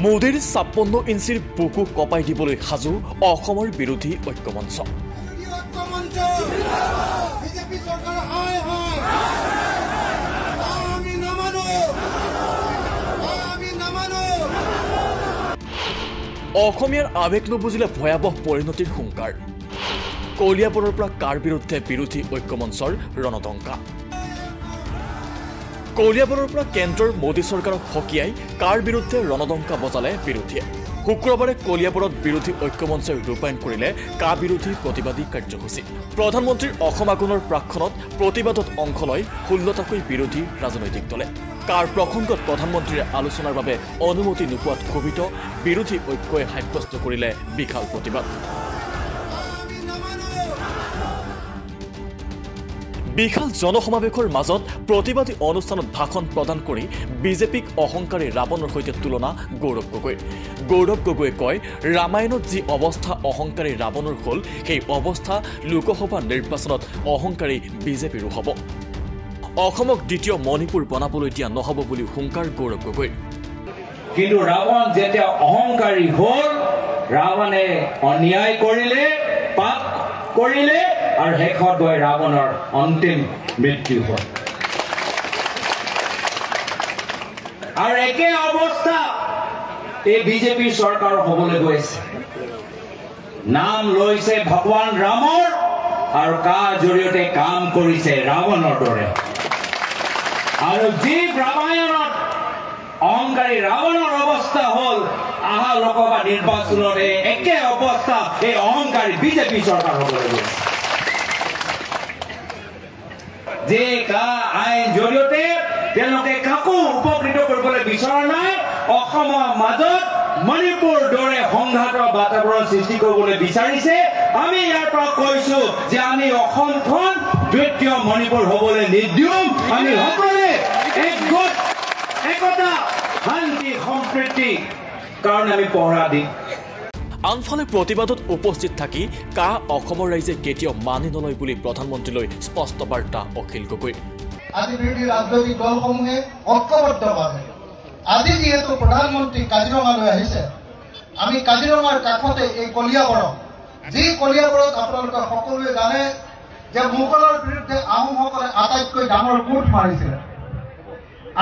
মোদীৰ ৫৬ ইঞ্চিৰ বুকু কপাই দিবলৈ সাজু অসমৰ বিৰোধী ঐক্যমঞ্চ। অসমীয়াৰ আৱেগ নুবুজিলে ভয়াৱহ পৰিণতিৰ হুংকাৰ। কলিয়াবৰৰ পৰা কাৰ বিৰুদ্ধে বিৰোধী ঐক্যমঞ্চৰ ৰণদংকা। কলিয়াবৰৰ পৰা কেন্দ্ৰৰ মোদী চৰকাৰক হকিয়াই কাৰ বিৰুদ্ধে ৰণদংকা বজালে বিৰোধীয়ে। শুক্ৰবাৰে কলিয়াবৰত বিৰোধী ঐক্যমঞ্চই ৰূপায়ণ কৰিলে কা বিৰোধী প্ৰতিবাদী কাৰ্যসূচী। প্ৰধানমন্ত্ৰীৰ অসম আগমনৰ প্ৰাক্ষণত প্ৰতিবাদত অংশ লয় ১৬টাকৈ বিৰোধী ৰাজনৈতিক দলে। কাৰ প্ৰসংগত প্ৰধানমন্ত্ৰীয়ে আলোচনাৰ বাবে অনুমতি নোপোৱাত ক্ষোভিত বিৰোধী ঐক্যই সাব্যস্ত কৰিলে বিশাল প্ৰতিবাদ। বিশাল জনসমাৱেশৰ মাজত প্ৰতিবাদী অনুষ্ঠানত ভাষণ প্ৰদান কৰি বিজেপিক অহংকাৰী ৰাৱণৰ সৈতে তুলনা গৌৰৱ গগৈৰ। গৌৰৱ গগৈয়ে কয়, ৰামায়ণত যি অৱস্থা অহংকাৰী ৰাৱণৰ হ'ল, সেই অৱস্থা লোকসভা নিৰ্বাচনত অহংকাৰী বিজেপিৰো হ'ব। অসমক দ্বিতীয় মণিপুৰ বনাবলৈ দিয়া নহ'ব বুলি হুংকাৰ গৌৰৱ গগৈৰ। কিন্তু ৰাৱণ যেতিয়া অহংকাৰী হ'ল, ৰাৱণে অন্যায় কৰিলে, পাপ কৰিলে, আৰু শেষত গৈ ৰাৱণৰ অন্তিম মৃত্যু হ'ল। আৰু একে অৱস্থা এই বিজেপি চৰকাৰ হ'বলৈ গৈছে। নাম লৈছে ভগৱান ৰামৰ আৰু কাৰ জৰিয়তে কাম কৰিছে ৰাৱণৰ দৰে। আৰু যি ৰামায়ণত অহংকাৰী ৰাৱণৰ অৱস্থা হ'ল, আহা লোকসভা নিৰ্বাচনত একে অৱস্থা এই অহংকাৰী বিজেপি চৰকাৰ হ'বলৈ গৈছে। যে কা আইন জৰিয়তে তেওঁলোকে কাকো উপকৃত কৰিবলৈ বিচৰা নাই, অসমৰ মাজত মণিপুৰ দৰে সংঘাতৰ বাতাবৰণ সৃষ্টি কৰিবলৈ বিচাৰিছে। আমি ইয়াৰ পৰা কৈছো যে আমি অসমখন দ্বিতীয় মণিপুৰ হ'বলৈ নিদিওঁ। আমি সকলোৱে একগোট, একতা, শান্তি, সম্প্ৰীতি কাৰণে আমি পহৰা দিম। আনফালে প্ৰতিবাদত উপস্থিত থাকি কা অসমৰ ৰাইজে কেতিয়াও মানি নলয় বুলি প্ৰধানমন্ত্ৰীলৈ স্পষ্ট বাৰ্তা অখিল গগৈৰ। আজি বিৰোধী ৰাজনৈতিক দলসমূহে ঐক্যবদ্ধভাৱে আজি যিহেতু প্ৰধানমন্ত্ৰী কাজিৰঙালৈ আহিছে, আমি কাজিৰঙাৰ কাষতে এই কলিয়াবৰক, যি কলিয়াবৰত আপোনালোকে সকলোৱে জানে যে মোগলৰ বিৰুদ্ধে আহোমসকলে আটাইতকৈ ডাঙৰ কোট মাৰিছিলে।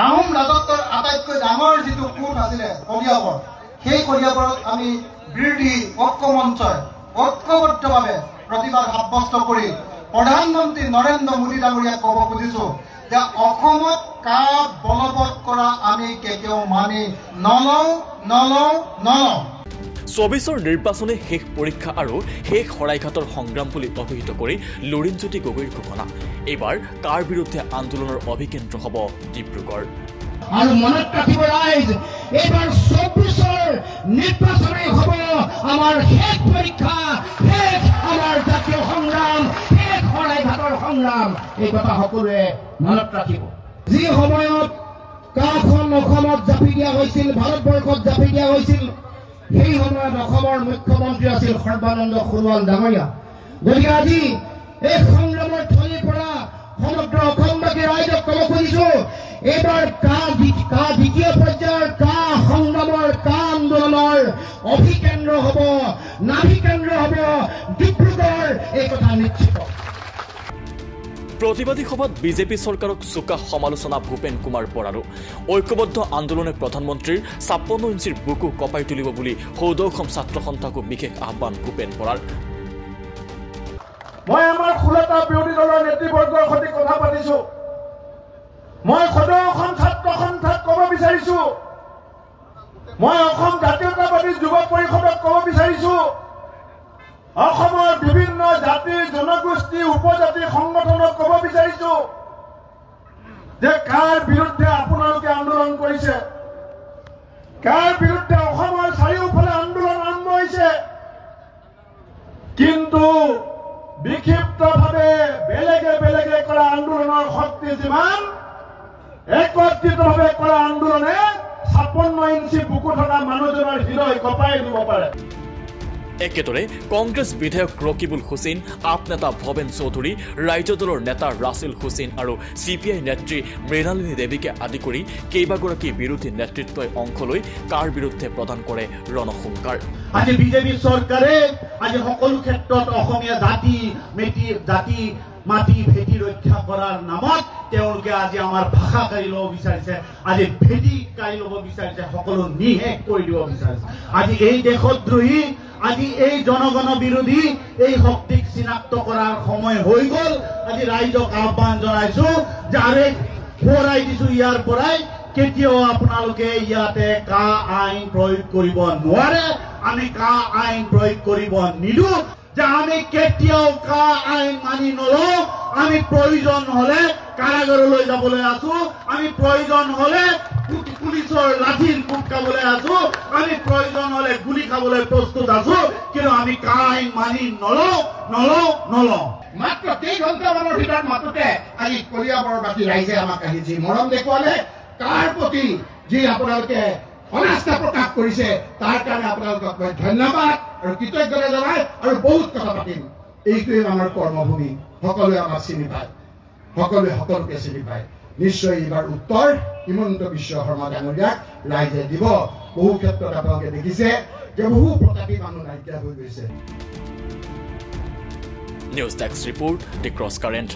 আহোম ৰাজত্বৰ আটাইতকৈ ডাঙৰ যিটো কোট আছিলে কলিয়াবৰ, সেই কলিয়াবৰত আমি বিৰোধী ঐক্যমঞ্চই ঐক্যবদ্ধভাৱে প্ৰতিবাদ সাব্যস্ত কৰি প্ৰধানমন্ত্ৰী নৰেন্দ্ৰ মোদী ডাঙৰীয়াক ক'ব খুজিছো যে অসমত কা বলবৎ কৰা আমি কেতিয়াও মানি নলওঁ। ২৪ৰ নিৰ্বাচনে শেষ পৰীক্ষা আৰু শেষ শৰাইঘাটৰ সংগ্ৰাম বুলি অভিহিত কৰি লুৰিণজ্যোতি গগৈৰ ঘোষণা। এইবাৰ কাৰ বিৰুদ্ধে আন্দোলনৰ অভিকেন্দ্ৰ হ'ব ডিব্ৰুগড়। আৰু মনত ৰাখিব ৰাইজ, এইবাৰ ২৪ৰ নিৰ্বাচনে হ'ব আমাৰ শেষ পৰীক্ষা, শেষ আমাৰ জাতীয় সংগ্ৰাম, শেষ শৰাইঘাটৰ সংগ্ৰাম। এই কথা সকলোৱে মনত ৰাখিব। যি সময়ত কাখন অসমত জাপি দিয়া হৈছিল, ভাৰতবৰ্ষত জাপি দিয়া হৈছিল, সেই সময়ত অসমৰ মুখ্যমন্ত্ৰী আছিল সৰ্বানন্দ সোণোৱাল ডাঙৰীয়া। গতিকে আজি এই সংগ্ৰামৰ থলীৰ পৰা সমগ্ৰ অসমবাসী ৰাইজক ক'ব খুজিছো, এইবাৰ কা দ্বিতীয় পৰ্যায়ৰ কা সংগ্ৰামৰ, কা আন্দোলনৰ অভিকেন্দ্ৰ হ'ব, নাভিকেন্দ্ৰ হ'ব ডিব্ৰুগড়, এই কথা নিশ্চিত। প্ৰতিবাদী সভাত বিজেপি চৰকাৰক চোকা সমালোচনা ভূপেন কুমাৰ বৰাৰো। ঐক্যবদ্ধ আন্দোলনে প্ৰধানমন্ত্ৰীৰ ৫৬ ইঞ্চিৰ বুকু কপাই তুলিব বুলি সৌদ অসম ছাত্ৰ সন্থাকো বিশেষ আহ্বান ভূপেন বৰাৰ। মই আমাৰ ১৬টা বিৰোধী দলৰ নেতৃবৰ্গৰ সৈতে কথা পাতিছো। মই সদৌ অসম ছাত্ৰ সন্থাক ক'ব বিচাৰিছো, মই অসম জাতীয়তাবাদী যুৱ পৰিষদক ক'ব বিচাৰিছো, অসমৰ বিভিন্ন জাতি জনগোষ্ঠী উপজাতি সংগঠনক ক'ব বিচাৰিছো যে কাৰ বিৰুদ্ধে আপোনালোকে আন্দোলন কৰিছে, কাৰ বিৰুদ্ধে অসমৰ চাৰিওফালে আন্দোলন আৰম্ভ হৈছে, কিন্তু বিক্ষিপ্তভাৱে বেলেগে বেলেগে কৰা আন্দোলনৰ শক্তি যিমান, একত্ৰিতভাৱে কৰা আন্দোলনে ৫৬ ইঞ্চি বুকু থকা মানুহজনৰ হৃদয় কঁপাই দিব পাৰে। একেদৰে কংগ্ৰেছ বিধায়ক ৰকিবুল হুছেইন, আপ নেতা ভৱেন চৌধুৰী, ৰাজ্য দলৰ নেতা ৰাছিল হুছেইন আৰু CPI নেত্ৰী মৃণালিনী দেৱীকে আদি কৰি কেইবাগৰাকী বিৰোধী নেতৃত্বই অংশ লৈ কাৰ বিৰুদ্ধে প্ৰদান কৰে ৰণসংকাৰ। আজি বিজেপি চৰকাৰে আজি সকলো ক্ষেত্ৰত অসমীয়া জাতি মাটি ভেটি ৰক্ষা কৰাৰ নামত তেওঁলোকে আজি আমাৰ ভাষা কাঢ়ি ল'ব বিচাৰিছে, আজি ভেটি কাঢ়ি ল'ব বিচাৰিছে, সকলো নিশেষ কৰি দিব বিচাৰিছে। আজি এই দেশদ্ৰোহী, আজি এই জনগণ বিৰোধী এই শক্তিক চিনাক্ত কৰাৰ সময় হৈ গ'ল। আজি ৰাইজক আহ্বান জনাইছো যে আৰে সোঁৱৰাই দিছো, ইয়াৰ পৰাই কেতিয়াও আপোনালোকে ইয়াতে কা আইন প্ৰয়োগ কৰিব নোৱাৰে। আমি কা আইন প্ৰয়োগ কৰিব নিদো, যে আমি কেতিয়াও কা আইন মানি নলওঁ। আমি প্ৰয়োজন হলে কাৰাগাৰলৈ যাবলৈ আছো, আমি প্ৰয়োজন হলে পুলিচৰ লাঠিৰ কোব খাবলৈ আছো, আমি প্ৰয়োজন হলে গুলি খাবলৈ প্ৰস্তুত আছো, কিন্তু আমি কা আইন মানি নলওঁ। মাত্ৰ কেইঘণ্টামানৰ ভিতৰত মাতোতে আজি কলিয়াবৰবাসী ৰাইজে আমাক আহি যি মৰম দেখুৱালে, কাৰ প্ৰতি যি আপোনালোকে অনাস্থা প্ৰকাশ কৰিছে, তাৰ কাৰণে আপোনালোকক মই ধন্যবাদ আৰু কৃতজ্ঞতা জনাই আৰু বহুত কথা পাতিম। এইটোৱে আমাৰ কৰ্মভূমি, সকলোৱে আমাক চিনি পায়, সকলোৱে সকলোকে চিনি পায়। নিশ্চয় এইবাৰ উত্তৰ হিমন্ত বিশ্ব শৰ্মা ডাঙৰীয়াক ৰাইজে দিব। বহু ক্ষেত্ৰত আপোনালোকে দেখিছে যে বহু প্ৰতাপী মানুহ নাইকিয়া হৈ গৈছে। নিউজ ডেস্ক ৰিপোৰ্ট, দি ক্ৰছ কাৰেণ্ট।